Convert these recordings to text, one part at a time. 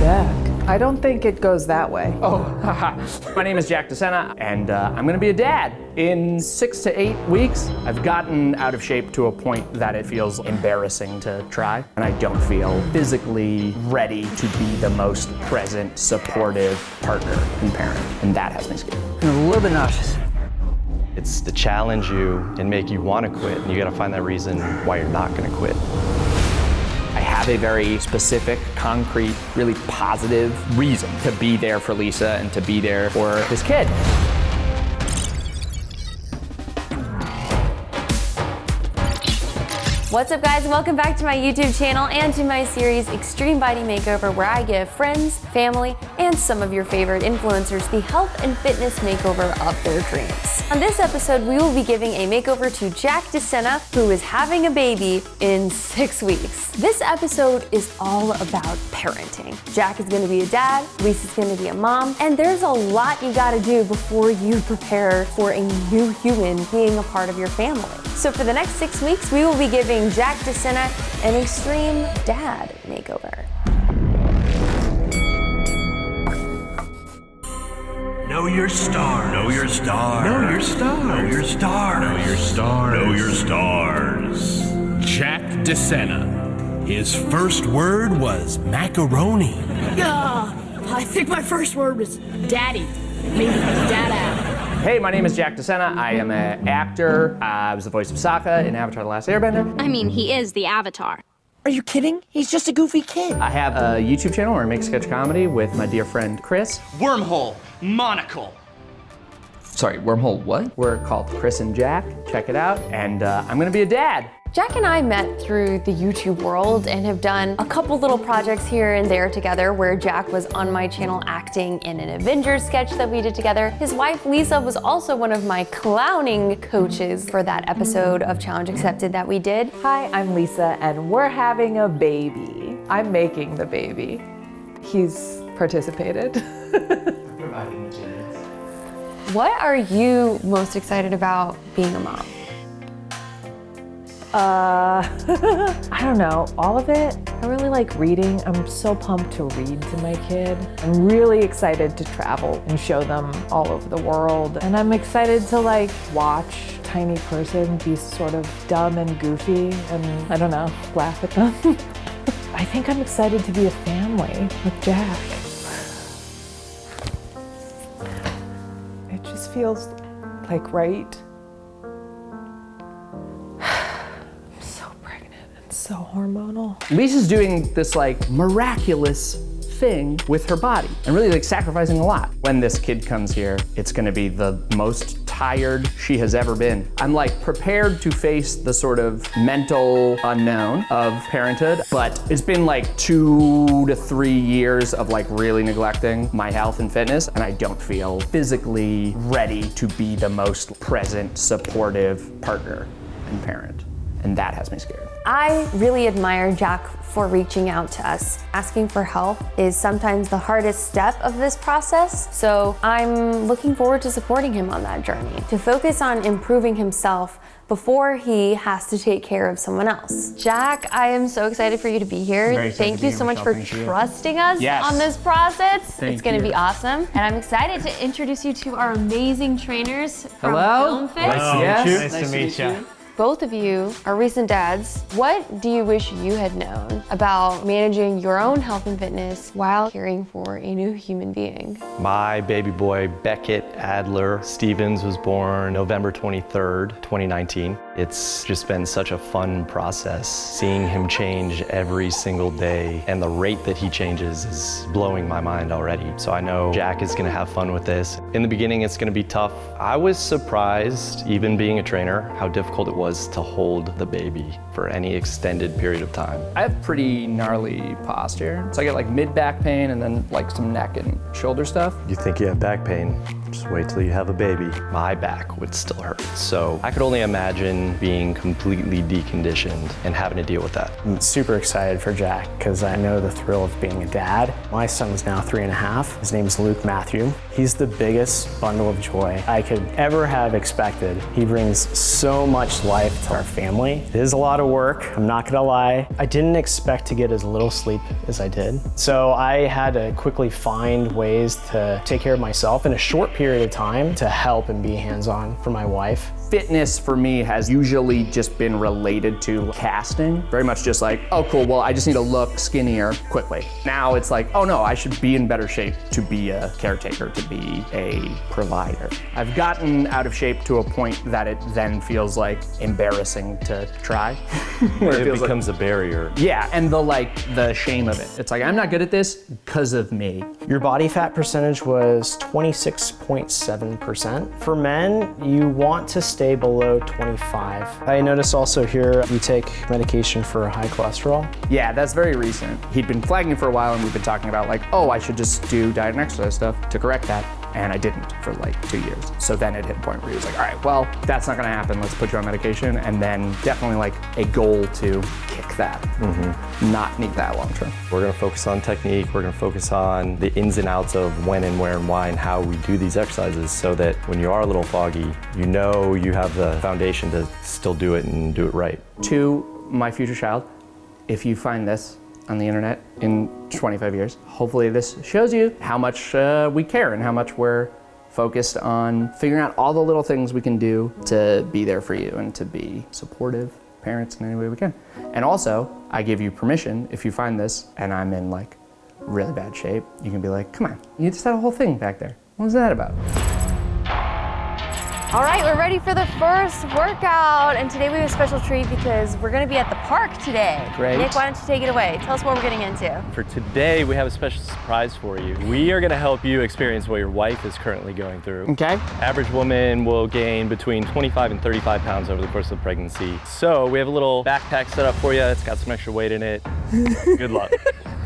Jack, I don't think it goes that way. Oh, my name is Jack De Sena, and I'm gonna be a dad. In 6 to 8 weeks, I've gotten out of shape to a point that it feels embarrassing to try, and I don't feel physically ready to be the most present, supportive partner and parent, and that has me scared. I'm a little bit nauseous. It's to challenge you and make you want to quit, and you gotta find that reason why you're not gonna quit. I have a very specific, concrete, really positive reason to be there for Lisa and to be there for this kid. What's up, guys? Welcome back to my YouTube channel and to my series Extreme Body Makeover, where I give friends, family, and some of your favorite influencers the health and fitness makeover of their dreams. On this episode, we will be giving a makeover to Jack De Sena, who is having a baby in 6 weeks. This episode is all about parenting. Jack is gonna be a dad, Lisa's gonna be a mom, and there's a lot you gotta do before you prepare for a new human being a part of your family. So for the next 6 weeks, we will be giving Jack De Sena an extreme dad makeover. Know your stars. Know your stars. Know your stars. Know your stars. Know your stars. Know your stars. Jack De Sena. His first word was macaroni. I think my first word was daddy. Maybe dada. Hey, my name is Jack De Sena. I am an actor. I was the voice of Sokka in Avatar: The Last Airbender. I mean, he is the Avatar. Are you kidding? He's just a goofy kid. I have a YouTube channel where I make sketch comedy with my dear friend Chris. Wormhole, monocle. Sorry, wormhole what? We're called Chris and Jack. Check it out. And I'm gonna be a dad. Jack and I met through the YouTube world and have done a couple little projects here and there together, where Jack was on my channel acting in an Avengers sketch that we did together. His wife, Lisa, was also one of my clowning coaches for that episode of Challenge Accepted that we did. Hi, I'm Lisa, and we're having a baby. I'm making the baby. He's participated. What are you most excited about being a mom? I don't know, all of it. I really like reading. I'm so pumped to read to my kid. I'm really excited to travel and show them all over the world. And I'm excited to watch a tiny person be sort of dumb and goofy and, I don't know, laugh at them. I think I'm excited to be a family with Jack. It just feels right. So hormonal. Lisa's doing this miraculous thing with her body and really sacrificing a lot. When this kid comes here, it's gonna be the most tired she has ever been. I'm prepared to face the sort of mental unknown of parenthood, but it's been 2 to 3 years of really neglecting my health and fitness, and I don't feel physically ready to be the most present, supportive partner and parent, and that has me scared. I really admire Jack for reaching out to us. Asking for help is sometimes the hardest step of this process, so I'm looking forward to supporting him on that journey, to focus on improving himself before he has to take care of someone else. Jack, I am so excited for you to be here. Thank you so much for trusting us on this process. It's gonna be awesome. And I'm excited to introduce you to our amazing trainers from Film Fit. Yes. Nice to meet you. Both of you are recent dads. What do you wish you had known about managing your own health and fitness while caring for a new human being? My baby boy, Beckett Adler Stevens, was born November 23rd, 2019. It's just been such a fun process, seeing him change every single day, and the rate that he changes is blowing my mind already. So I know Jack is gonna have fun with this. In the beginning, it's gonna be tough. I was surprised, even being a trainer, how difficult it was to hold the baby for any extended period of time. I have pretty gnarly posture. So I get mid-back pain and then some neck and shoulder stuff. You think you have back pain, Just wait till you have a baby. My back would still hurt. So I could only imagine being completely deconditioned and having to deal with that. I'm super excited for Jack because I know the thrill of being a dad. My son's now 3.5. His name is Luke Matthew. He's the biggest bundle of joy I could ever have expected. He brings so much life to our family. It is a lot of work, I'm not gonna lie. I didn't expect to get as little sleep as I did. So I had to quickly find ways to take care of myself in a short period of time to help and be hands-on for my wife. Fitness for me has usually just been related to casting. Very much just like, oh cool, well I just need to look skinnier quickly. Now it's like, oh no, I should be in better shape to be a caretaker, to be a provider. I've gotten out of shape to a point that it then feels like embarrassing to try. Where it becomes a barrier. Yeah, and the shame of it. It's like, I'm not good at this because of me. Your body fat percentage was 26.7%. For men, you want to stay below 25. I notice also here you take medication for high cholesterol. Yeah, that's very recent. He'd been flagging for a while and we've been talking about like, oh, I should just do diet and exercise stuff to correct that. And I didn't for like 2 years. So then it hit a point where he was like, all right, well, that's not gonna happen. Let's put you on medication. And then definitely like a goal to kick that, not need that long term. We're gonna focus on technique. We're gonna focus on the ins and outs of when and where and why and how we do these exercises so that when you are a little foggy, you know you have the foundation to still do it and do it right. To my future child, if you find this on the internet in 25 years, hopefully this shows you how much we care and how much we're focused on figuring out all the little things we can do to be there for you and to be supportive parents in any way we can. And also, I give you permission, if you find this and I'm in like really bad shape, you can be like, come on, you just had a whole thing back there. What was that about? All right, we're ready for the first workout. And today we have a special treat because we're gonna be at the park today. Great. Nick, why don't you take it away? Tell us what we're getting into. For today, we have a special surprise for you. We are gonna help you experience what your wife is currently going through. Okay. Average woman will gain between 25 and 35 pounds over the course of the pregnancy. So we have a little backpack set up for you. It's got some extra weight in it. Good luck.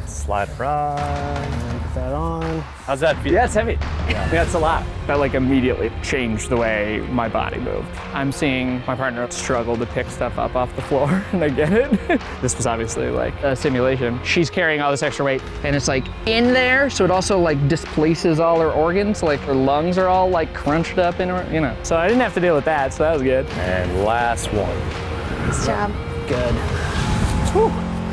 Slide it on. Put that on. How's that feel? Yeah, it's heavy. Yeah, that's a lot. That like immediately changed the way my body moved. I'm seeing my partner struggle to pick stuff up off the floor, and I get it. This was obviously like a simulation. She's carrying all this extra weight, and it's like in there, so it also like displaces all her organs. Like her lungs are all like crunched up in her, you know. So I didn't have to deal with that, so that was good. And last one. Nice job. Good.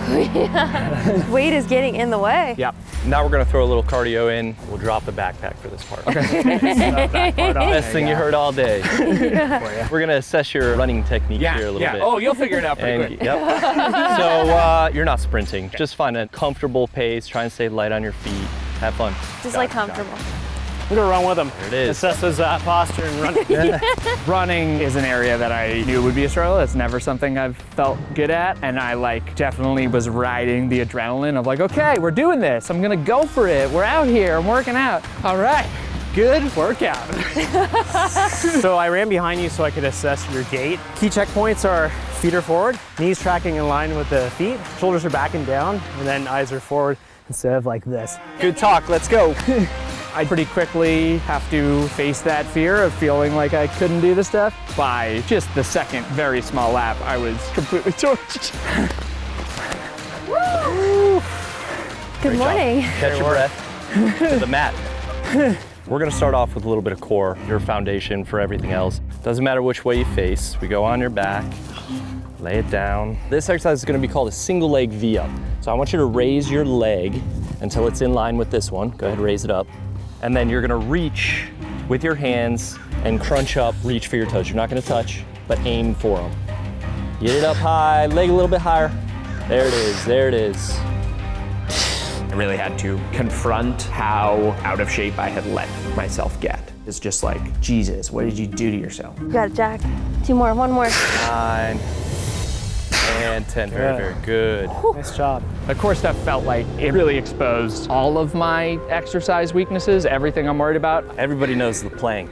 Yeah. Weight is getting in the way. Yep. Now we're gonna throw a little cardio in. We'll drop the backpack for this part. Okay. Best thing you heard all day. Yeah. We're gonna assess your running technique here a little bit. Oh, you'll figure it out pretty quick. Yep. So you're not sprinting. Just find a comfortable pace. Try and stay light on your feet. Have fun. Just like comfortable. I'm gonna run with him. There it is. Assess his posture and run. Running is an area that I knew would be a struggle. It's never something I've felt good at. And I like definitely was riding the adrenaline of like, okay, we're doing this. I'm gonna go for it. We're out here, I'm working out. All right, good workout. So I ran behind you so I could assess your gait. Key checkpoints are feet are forward, knees tracking in line with the feet, shoulders are back and down, and then eyes are forward instead of like this. Good talk, let's go. I pretty quickly have to face that fear of feeling like I couldn't do the stuff. By just the second very small lap, I was completely torched. Good morning. Catch your breath to the mat. We're gonna start off with a little bit of core, your foundation for everything else. Doesn't matter which way you face. We go on your back, lay it down. This exercise is gonna be called a single leg V-up. So I want you to raise your leg until it's in line with this one. Go ahead, raise it up. And then you're gonna reach with your hands and crunch up, reach for your toes. You're not gonna touch, but aim for them. Get it up high, leg a little bit higher. There it is, there it is. I really had to confront how out of shape I had let myself get. It's just like, Jesus, what did you do to yourself? You got it, Jack. 2 more, 1 more. 9 and 10, very, very good. Nice job. Of course, that felt like it really exposed all of my exercise weaknesses, everything I'm worried about. Everybody knows the plank.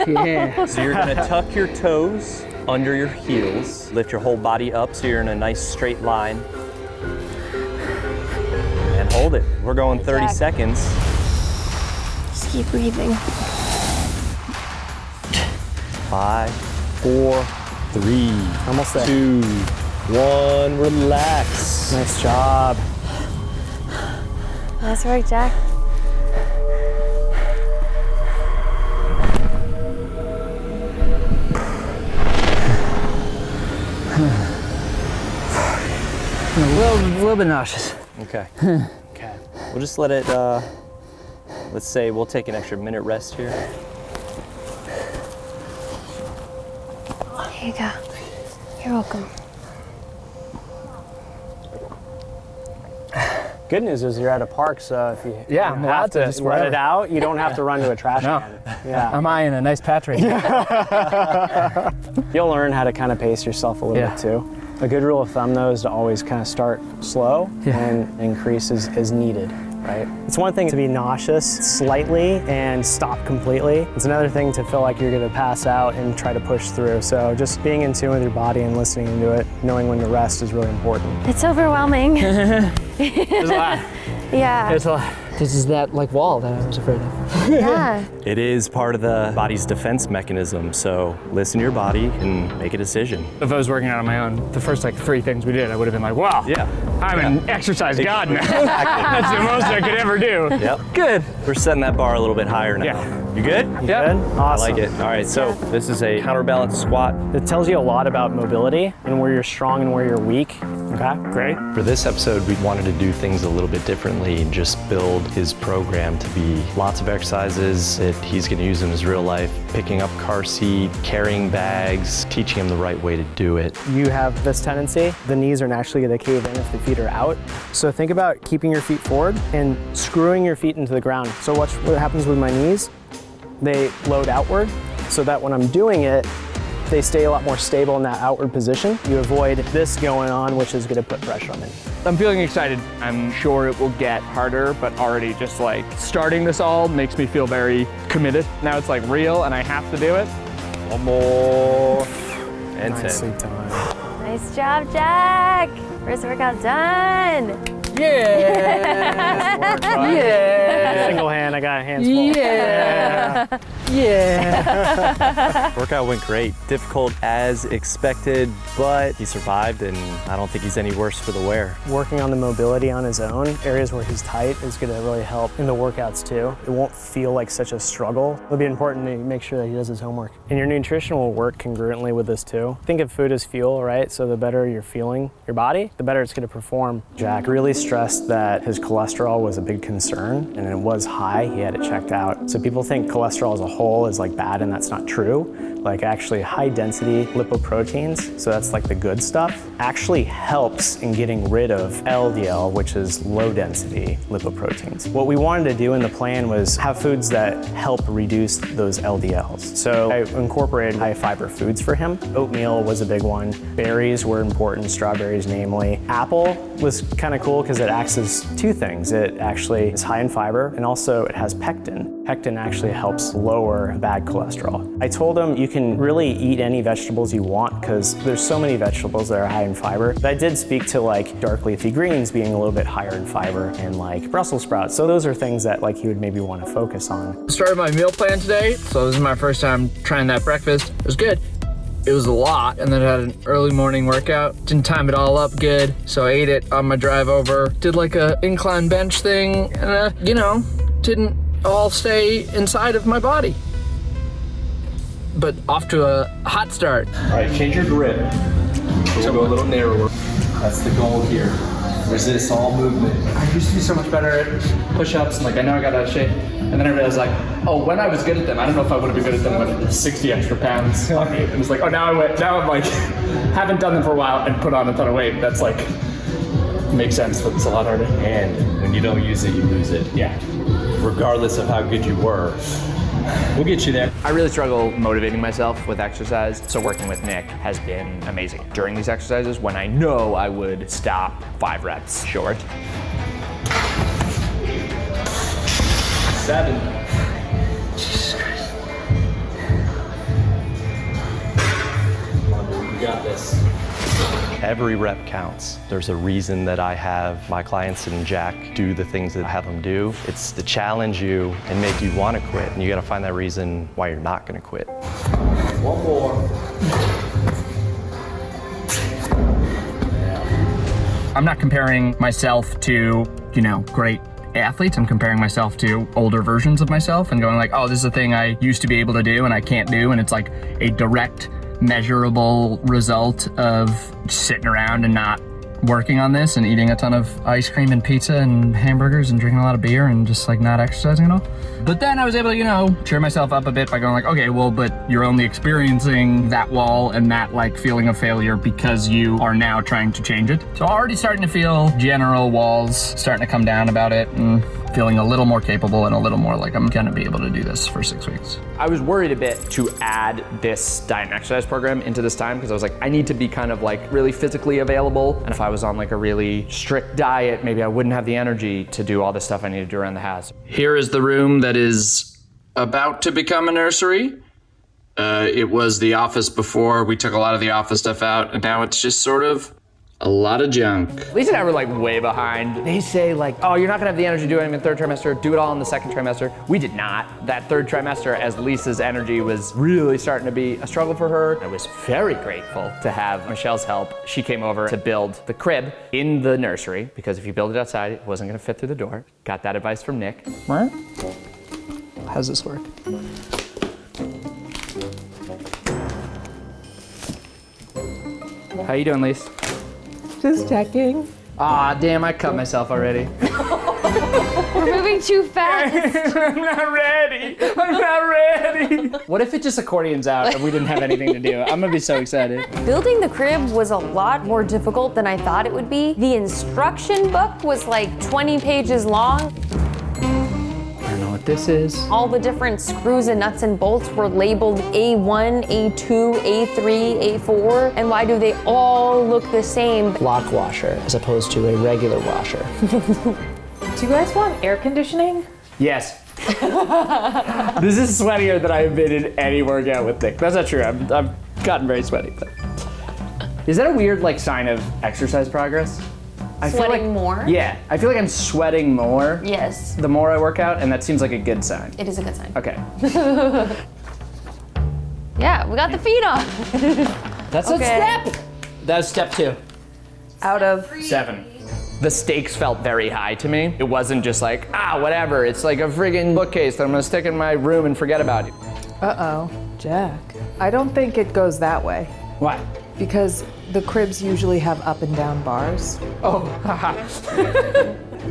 Yeah. So you're gonna tuck your toes under your heels, lift your whole body up so you're in a nice straight line. And hold it. We're going 30 seconds. Just keep breathing. 5, 4, 3, Almost there. 2, 1, relax. Nice job. Nice work, Jack. A little bit nauseous. Okay. Okay. We'll just let it, let's say we'll take an extra minute rest here. Here you go. You're welcome. Good news is you're at a park, so if you Yeah, I'm have allowed to to just let wherever. it out, you don't have to run to a trash can. Yeah. I'm eyeing a nice patch right now. You'll learn how to kind of pace yourself a little bit too. A good rule of thumb though is to always kind of start slow and increase as needed, right? It's one thing to be nauseous slightly and stop completely. It's another thing to feel like you're gonna pass out and try to push through. So just being in tune with your body and listening to it, knowing when to rest is really important. It's overwhelming. There's a lot. Yeah. There's a lot. This is that like wall that I was afraid of. Yeah. It is part of the body's defense mechanism, so listen to your body and make a decision. If I was working out on my own, the first like 3 things we did, I would have been like, wow, Yeah. I'm an exercise god now. That's the most I could ever do. Yep. Good. We're setting that bar a little bit higher now. Yeah. You good? Yeah. Good? I Awesome. like it. All right, so this is a counterbalance squat. It tells you a lot about mobility and where you're strong and where you're weak. Okay? Great. For this episode, we wanted to do things a little bit differently and just build his program to be lots of exercises that he's going to use in his real life, picking up car seat, carrying bags, teaching him the right way to do it. You have this tendency, the knees are naturally going to cave in if the feet are out. So think about keeping your feet forward and screwing your feet into the ground. So watch what happens with my knees. They load outward so that when I'm doing it, they stay a lot more stable in that outward position. You avoid this going on, which is going to put pressure on me. I'm feeling excited. I'm sure it will get harder, but already just like starting this all makes me feel very committed. Now it's like real and I have to do it. One more. And 10. Nicely done. Nice job, Jack. First workout done. Yeah. Yeah. Single hand, I got hands full. Yeah. Yeah. Workout went great. Difficult as expected, but he survived and I don't think he's any worse for the wear. Working on the mobility on his own, areas where he's tight is going to really help in the workouts too. It won't feel like such a struggle. It'll be important to make sure that he does his homework. And your nutrition will work congruently with this too. Think of food as fuel, right? So the better you're feeling your body, the better it's going to perform. Jack really stressed that his cholesterol was a big concern and it was high. He had it checked out. So people think cholesterol as a whole is like bad, and that's not true. Like actually high density lipoproteins, so that's like the good stuff, actually helps in getting rid of LDL, which is low density lipoproteins. What we wanted to do in the plan was have foods that help reduce those LDLs. So I incorporated high fiber foods for him. Oatmeal was a big one. Berries were important, strawberries namely. Apple was kind of cool because it acts as 2 things. It actually is high in fiber and also it has pectin. Pectin actually helps lower bad cholesterol. I told him you can really eat any vegetables you want because there's so many vegetables that are high in fiber. But I did speak to like dark leafy greens being a little bit higher in fiber and like Brussels sprouts. So those are things that like he would maybe want to focus on. Started my meal plan today, so this is my first time trying that breakfast. It was good. It was a lot, and then I had an early morning workout. Didn't time it all up good, so I ate it on my drive over. Did like a incline bench thing, and didn't all stay inside of my body. But off to a hot start. All right, change your grip. So go a little narrower. That's the goal here. Resist all movement. I used to be so much better at push-ups, and like I know I got out of shape. And then I realized like, oh, when I was good at them, I don't know if I would have been good at them with 60 extra pounds on me. It was like, oh, now I'm like, haven't done them for a while and put on a ton of weight. That's like, makes sense, but it's a lot harder. And when you don't use it, you lose it. Yeah. Regardless of how good you were, we'll get you there. I really struggle motivating myself with exercise, so working with Nick has been amazing. During these exercises, when I know I would stop 5 reps short. 7. Jesus Christ. Come on, dude, you got this. Every rep counts. There's a reason that I have my clients and Jack do the things that I have them do. It's to challenge you and make you want to quit. And you got to find that reason why you're not going to quit. One more. I'm not comparing myself to, great athletes. I'm comparing myself to older versions of myself and going like, oh, this is a thing I used to be able to do and I can't do. And it's like a direct, measurable result of sitting around and not working on this and eating a ton of ice cream and pizza and hamburgers and drinking a lot of beer and just like not exercising at all. But then I was able to, cheer myself up a bit by going like, okay, well, but you're only experiencing that wall and that like feeling of failure because you are now trying to change it. So already starting to feel general walls starting to come down about it and feeling a little more capable and a little more like I'm gonna be able to do this for 6 weeks. I was worried a bit to add this diet and exercise program into this time because I was like, I need to be kind of like really physically available. And if I was on like a really strict diet, maybe I wouldn't have the energy to do all the stuff I need to do around the house. Here is the room that is about to become a nursery. It was the office before. We took a lot of the office stuff out and now it's just sort of a lot of junk. Lisa and I were like way behind. They say like, oh, you're not gonna have the energy to do anything in the third trimester, do it all in the second trimester. We did not. That third trimester, as Lisa's energy was really starting to be a struggle for her, I was very grateful to have Michelle's help. She came over to build the crib in the nursery because if you build it outside, it wasn't gonna fit through the door. Got that advice from Nick. Right? How's this work? How you doing, Lisa? Just checking. Ah, damn, I cut myself already. We're moving too fast. I'm not ready. I'm not ready. What if it just accordions out and we didn't have anything to do? I'm gonna be so excited. Building the crib was a lot more difficult than I thought it would be. The instruction book was like 20 pages long. I don't know what this is. All the different screws and nuts and bolts were labeled A1, A2, A3, A4. And why do they all look the same? Lock washer as opposed to a regular washer. Do you guys want air conditioning? Yes. This is sweatier than I've been in any workout with Nick. That's not true. I've gotten very sweaty. But is that a weird like sign of exercise progress? I feel Sweating like, more? Yeah, I feel like I'm sweating more. Yes. The more I work out, and that seems like a good sign. It is a good sign. Okay. Yeah, we got the feet on. That's a step. That was step 2. Out of 7. The stakes felt very high to me. It wasn't just like, whatever. It's like a friggin' bookcase that I'm gonna stick in my room and forget about it. Uh-oh, Jack. I don't think it goes that way. Why? Because the cribs usually have up and down bars. Oh, haha.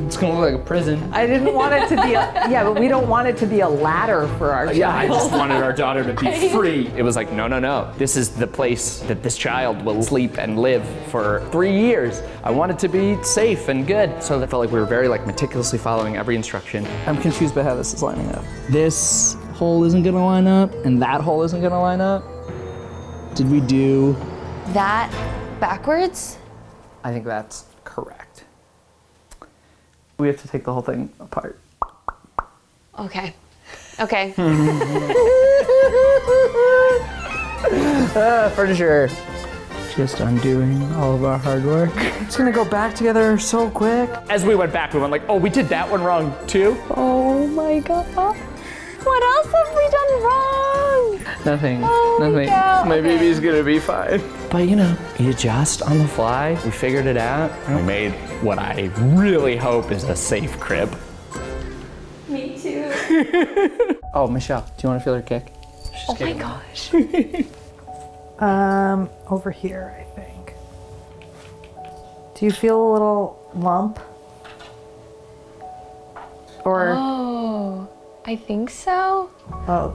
It's gonna look like a prison. I didn't want it to be but we don't want it to be a ladder for our child. Yeah, I just wanted our daughter to be free. It was like, no. This is the place that this child will sleep and live for 3 years. I want it to be safe and good. So that felt like we were very like meticulously following every instruction. I'm confused by how this is lining up. This hole isn't gonna line up and that hole isn't gonna line up. Did we do That backwards? I think that's correct. We have to take the whole thing apart. Okay. Okay. Furniture. Just undoing all of our hard work. It's gonna go back together so quick. As we went back, we went like, oh, we did that one wrong too? Oh my God. What else have we done wrong? Nothing. Oh, Nothing. no. My Okay. baby's gonna be fine. But you adjust on the fly. We figured it out. We made what I really hope is a safe crib. Me too. Oh, Michelle, do you want to feel her kick? Oh my gosh. Over here, I think. Do you feel a little lump? Or, Oh, I think so.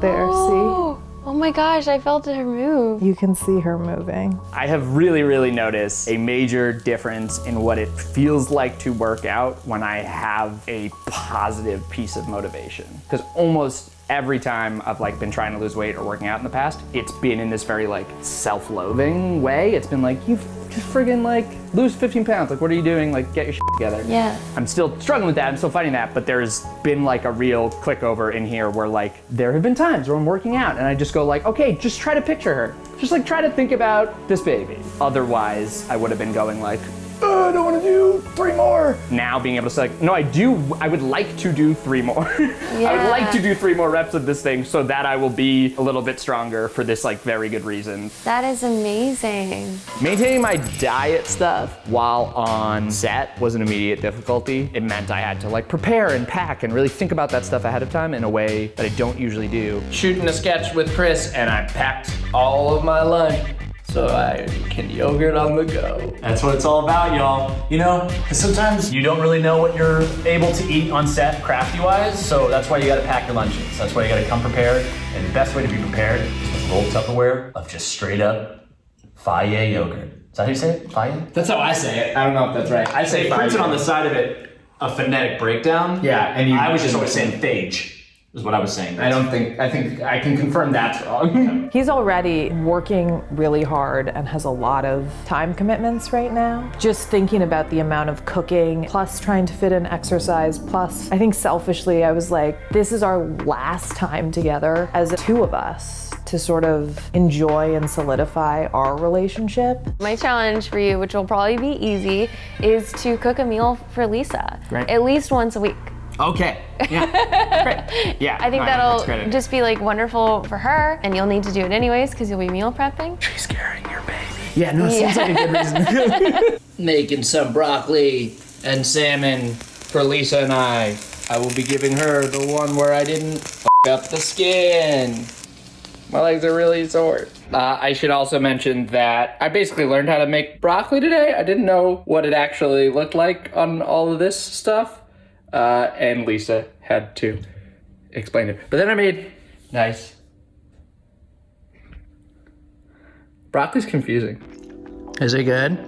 there, see? Oh my gosh, I felt her move. You can see her moving. I have really noticed a major difference in what it feels like to work out when I have a positive piece of motivation. Because almost every time I've like been trying to lose weight or working out in the past, it's been in this very like self-loathing way. It's been like, you just friggin' like lose 15 pounds. Like, what are you doing? Like, get your shit together. Yeah. I'm still struggling with that. I'm still fighting that. But there's been like a real click over in here where like there have been times where I'm working out and I just go like, okay, just try to picture her. just like try to think about this baby. Otherwise, I would have been going like, I don't want to do 3 more. Now being able to say like, no, I would like to do 3 more. Yeah. I would like to do 3 more reps of this thing so that I will be a little bit stronger for this like very good reason. That is amazing. Maintaining my diet stuff while on set was an immediate difficulty. It meant I had to like prepare and pack and really think about that stuff ahead of time in a way that I don't usually do. Shooting a sketch with Chris and I packed all of my lunch so I can yogurt on the go. That's what it's all about, y'all. You know, because sometimes you don't really know what you're able to eat on set crafty-wise, so that's why you gotta pack your lunches. That's why you gotta come prepared, and the best way to be prepared is with a little Tupperware of just straight up Khare yogurt. Is that how you say it? Khare? That's how I say it. I don't know if that's right. I say printed on the side of it a phonetic breakdown. Yeah, and I was just always saying phage. Is what I was saying. I think I can confirm that's wrong. He's already working really hard and has a lot of time commitments right now. Just thinking about the amount of cooking, plus trying to fit in exercise, plus I think selfishly I was like, this is our last time together as 2 of us to sort of enjoy and solidify our relationship. My challenge for you, which will probably be easy, is to cook a meal for Lisa. Great. At least once a week. Okay, yeah, great. Yeah, I think that's that'll great. just be like wonderful for her, and you'll need to do it anyways because you'll be meal prepping. She's carrying your baby. Yeah, no, it seems like a good reason. Making some broccoli and salmon for Lisa and I. I will be giving her the one where I didn't f up the skin. My legs are really sore. I should also mention that I basically learned how to make broccoli today. I didn't know what it actually looked like on all of this stuff. And Lisa had to explain it. But then I made nice. Broccoli's confusing. Is it good?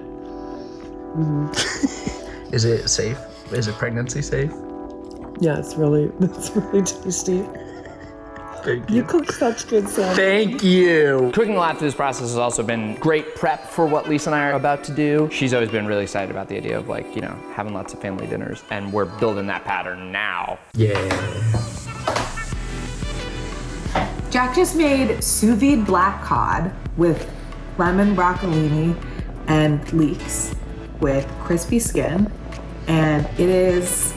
Is it safe? Is it pregnancy safe? Yeah, it's really tasty. Thank you. You cook such good salmon. Thank you. Cooking a lot through this process has also been great prep for what Lisa and I are about to do. She's always been really excited about the idea of like, you know, having lots of family dinners, and we're building that pattern now. Yeah. Jack just made sous vide black cod with lemon broccolini and leeks with crispy skin, and it is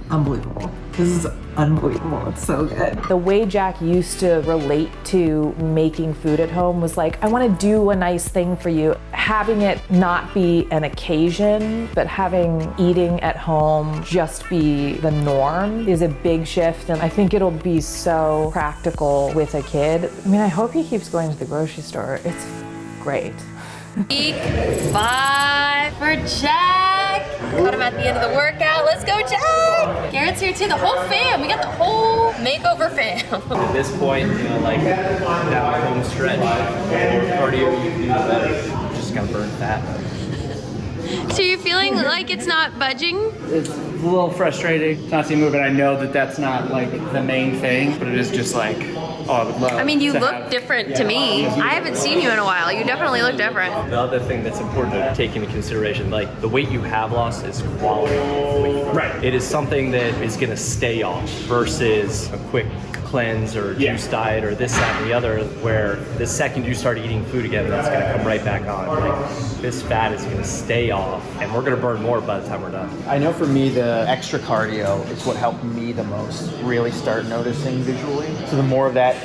unbelievable. This is unbelievable. It's so good. The way Jack used to relate to making food at home was like, I want to do a nice thing for you. Having it not be an occasion, but having eating at home just be the norm is a big shift, and I think it'll be so practical with a kid. I mean, I hope he keeps going to the grocery store. It's great. Week 5 for Jack. Caught him at the end of the workout. Let's go, Jack! Garrett's here too. The whole fam. We got the whole makeover fam. At this point, you know, like that home stretch, the more cardio you can do, the better. You just gotta burn fat. So you're feeling like it's not budging? It's a little frustrating not to move it. I know that that's not like the main thing, but it is just like, oh, I would love. I mean, you to look have, different to me. I haven't seen you in a while. You definitely look different. The other thing that's important to take into consideration, like the weight you have lost is quality weight. Right. It is something that is gonna stay off versus a quick cleanse or juice diet or this, that, and the other, where the second you start eating food again, that's gonna come right back on. Like, this fat is gonna stay off, and we're gonna burn more by the time we're done. I know for me, the extra cardio is what helped me the most really start noticing visually. So the more of that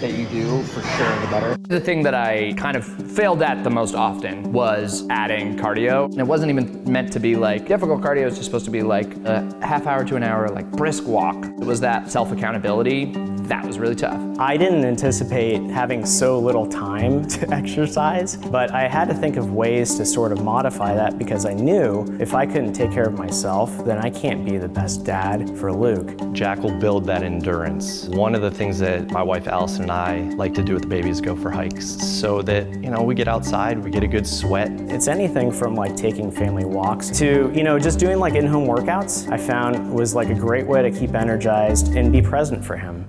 you do, for sure, the better. The thing that I kind of failed at the most often was adding cardio. And it wasn't even meant to be like difficult cardio. It's just supposed to be like a half hour to an hour, like brisk walk. It was that self-accountability. That was really tough. I didn't anticipate having so little time to exercise, but I had to think of ways to sort of modify that because I knew if I couldn't take care of myself, then I can't be the best dad for Luke. Jack will build that endurance. One of the things that my wife Allison and I like to do with the baby is go for hikes so that, you know, we get outside, we get a good sweat. It's anything from like taking family walks to, you know, just doing like in-home workouts, I found was like a great way to keep energized and be present for him.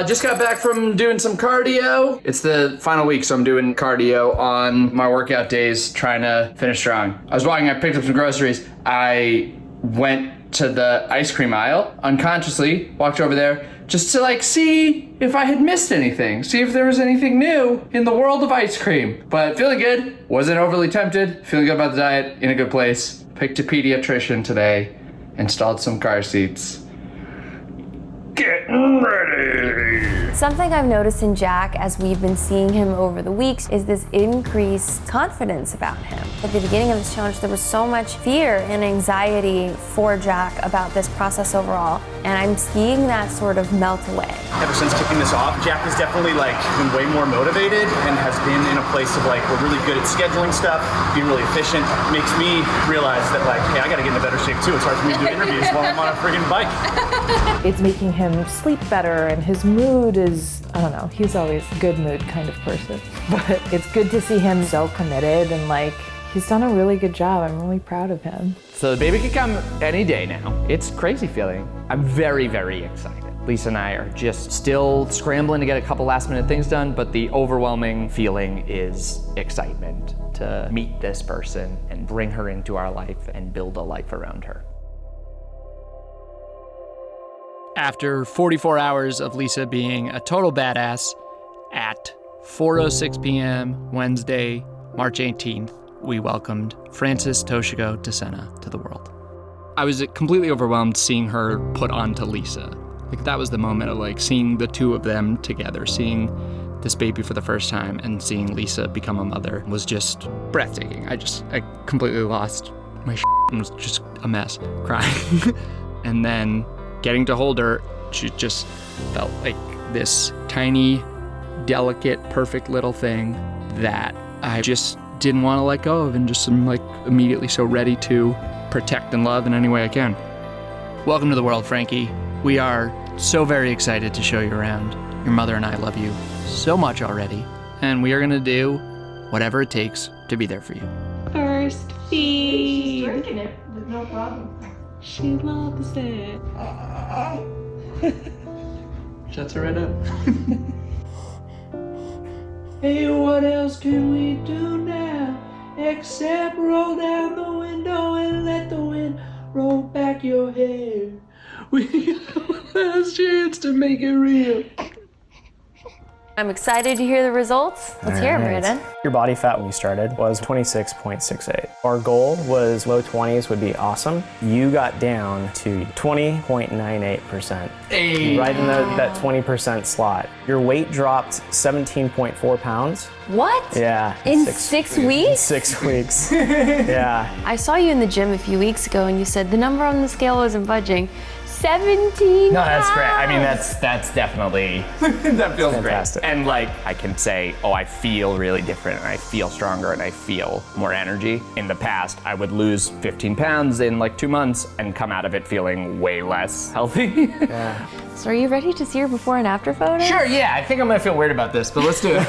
Just got back from doing some cardio. It's the final week, so I'm doing cardio on my workout days, trying to finish strong. I was walking, I picked up some groceries. I went to the ice cream aisle, unconsciously, walked over there just to like see if I had missed anything, see if there was anything new in the world of ice cream. But feeling good, wasn't overly tempted, feeling good about the diet, in a good place. Picked a pediatrician today, installed some car seats. Getting ready. Something I've noticed in Jack as we've been seeing him over the weeks is this increased confidence about him. At the beginning of this challenge, there was so much fear and anxiety for Jack about this process overall, and I'm seeing that sort of melt away. Ever since kicking this off, Jack has definitely been way more motivated and has been in a place of we're really good at scheduling stuff, being really efficient. Makes me realize that hey, I gotta get into better shape too. It's hard for me to do interviews while I'm on a friggin' bike. It's making him sleep better, and his mood is, I don't know, he's always a good mood kind of person. But it's good to see him so committed and he's done a really good job. I'm really proud of him. So the baby could come any day now. It's a crazy feeling. I'm very, very excited. Lisa and I are just still scrambling to get a couple last minute things done, but the overwhelming feeling is excitement to meet this person and bring her into our life and build a life around her. After 44 hours of Lisa being a total badass, at 4:06 p.m. Wednesday, March 18th, we welcomed Frances Toshigo De Sena to the world. I was completely overwhelmed seeing her put onto Lisa. That was the moment of seeing the two of them together, seeing this baby for the first time and seeing Lisa become a mother was just breathtaking. I completely lost my shit and was just a mess, crying. And then getting to hold her, she just felt like this tiny, delicate, perfect little thing that I just didn't want to let go of, and just am immediately so ready to protect and love in any way I can. Welcome to the world, Frankie. We are so very excited to show you around. Your mother and I love you so much already, and we are gonna do whatever it takes to be there for you. First feed. She's drinking it with no problem. She loves it. Shuts her right up. Hey, what else can we do now except roll down the window and let the wind roll back your hair? We got one last chance to make it real. I'm excited to hear the results. Let's hear them, Brandon. Your body fat when you started was 26.68. Our goal was low 20s would be awesome. You got down to 20.98%. Hey. Right in that 20% slot. Your weight dropped 17.4 pounds. What? Yeah. In 6 weeks? 6 weeks. Yeah. I saw you in the gym a few weeks ago and you said the number on the scale wasn't budging. 17 No, that's great. I pounds. mean, that's definitely, that feels fantastic. Great. And I can say, oh, I feel really different, and I feel stronger, and I feel more energy. In the past, I would lose 15 pounds in 2 months and come out of it feeling way less healthy. Yeah. So are you ready to see your before and after photo? Sure, yeah, I think I'm gonna feel weird about this, but let's do it.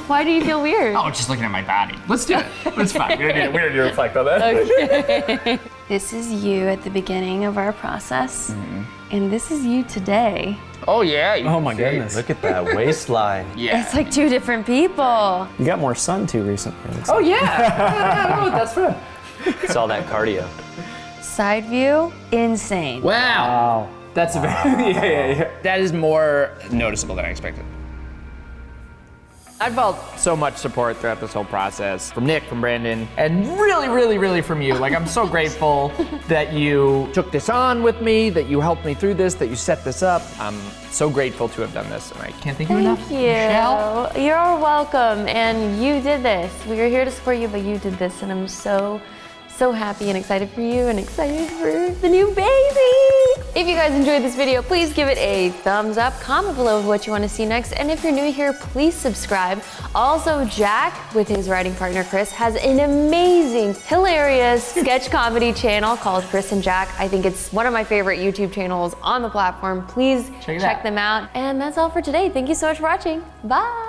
Why do you feel weird? Oh, just looking at my body. Let's do it. It's fine. We don't need to reflect on that. Okay. This is you at the beginning of our process, and this is you today. Oh yeah. Oh my goodness. Look at that waistline. Yeah. It's like two different people. You got more sun too recently. Oh yeah. Oh, that's fun. It's all that cardio. Side view, insane. Wow. That's a very, yeah. That is more noticeable than I expected. I felt so much support throughout this whole process from Nick, from Brandon, and really from you. I'm so grateful that you took this on with me, that you helped me through this, that you set this up. I'm so grateful to have done this, and I can't thank you enough. Thank you. You're welcome, and you did this. We were here to support you, but you did this, and I'm so happy and excited for you and excited for the new baby. If you guys enjoyed this video, please give it a thumbs up, comment below what you want to see next, and if you're new here, please subscribe. Also, Jack, with his writing partner Chris, has an amazing, hilarious sketch comedy channel called Chris and Jack. I think it's one of my favorite YouTube channels on the platform. Please check them out. And that's all for today. Thank you so much for watching. Bye.